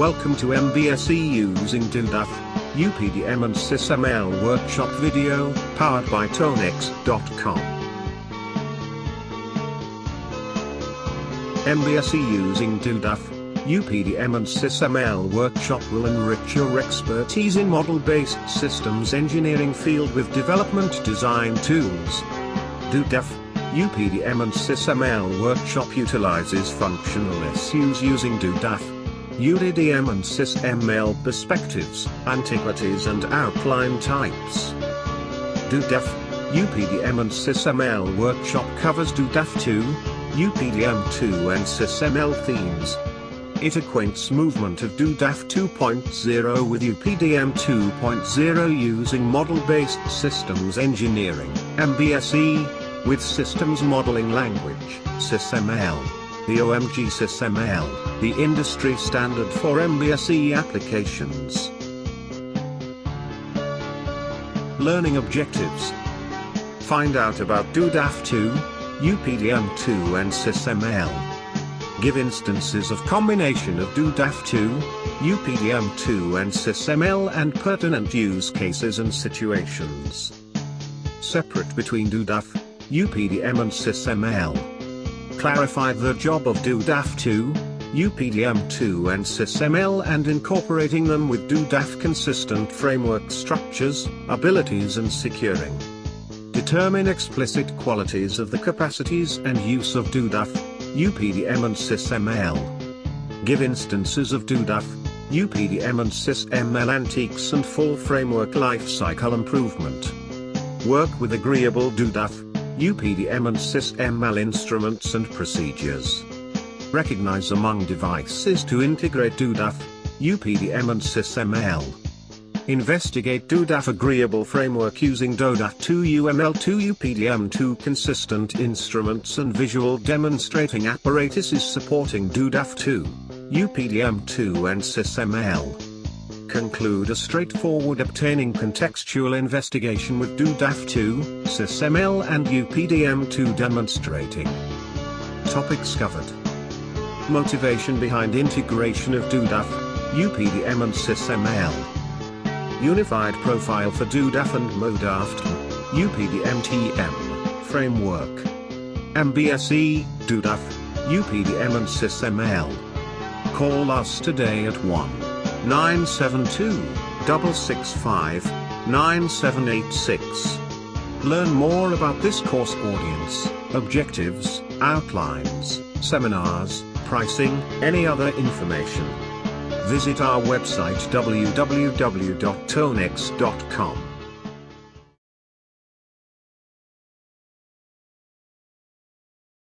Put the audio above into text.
Welcome to MBSE using DoDAF, UPDM and SysML workshop video, powered by Tonex.com. MBSE using DoDAF, UPDM and SysML workshop will enrich your expertise in model-based systems engineering field with development design tools. DoDAF, UPDM and SysML workshop utilizes functional issues using DoDAF, UPDM and SysML perspectives, antiquities and outline types. DoDAF, UPDM and SysML workshop covers DoDAF 2, UPDM 2 and SysML themes. It acquaints movement of DoDAF 2.0 with UPDM 2.0 using model-based systems engineering, MBSE, with systems modeling language, SysML. The OMG SysML, the industry standard for MBSE applications. Learning objectives. Find out about DoDAF 2, UPDM 2 and SysML. Give instances of combination of DoDAF 2, UPDM 2 and SysML and pertinent use cases and situations. Separate between DoDAF, UPDM and SysML. Clarify the job of DoDAF 2, UPDM 2 and SysML and incorporating them with DoDAF consistent framework structures, abilities and securing. Determine explicit qualities of the capacities and use of DoDAF, UPDM and SysML. Give instances of DoDAF, UPDM and SysML antiques and full framework lifecycle improvement. Work with agreeable DoDAF, UPDM and SysML instruments and procedures. Recognize among devices to integrate DoDAF, UPDM and SysML. Investigate DoDAF agreeable framework using DoDAF 2 UML2 UPDM 2 consistent instruments and visual demonstrating apparatuses supporting DoDAF 2, UPDM 2 and SysML. Conclude a straightforward obtaining contextual investigation with DoDAF 2, SysML and UPDM 2 demonstrating. Topics covered. Motivation behind integration of DoDAF, UPDM and SysML. Unified profile for DoDAF and MoDAF, UPDM TM, framework. MBSE, DoDAF, UPDM and SysML. Call us today at 1-972-665-9786. Learn more about this course audience, objectives, outlines, seminars, pricing, any other information. Visit our website www.tonex.com.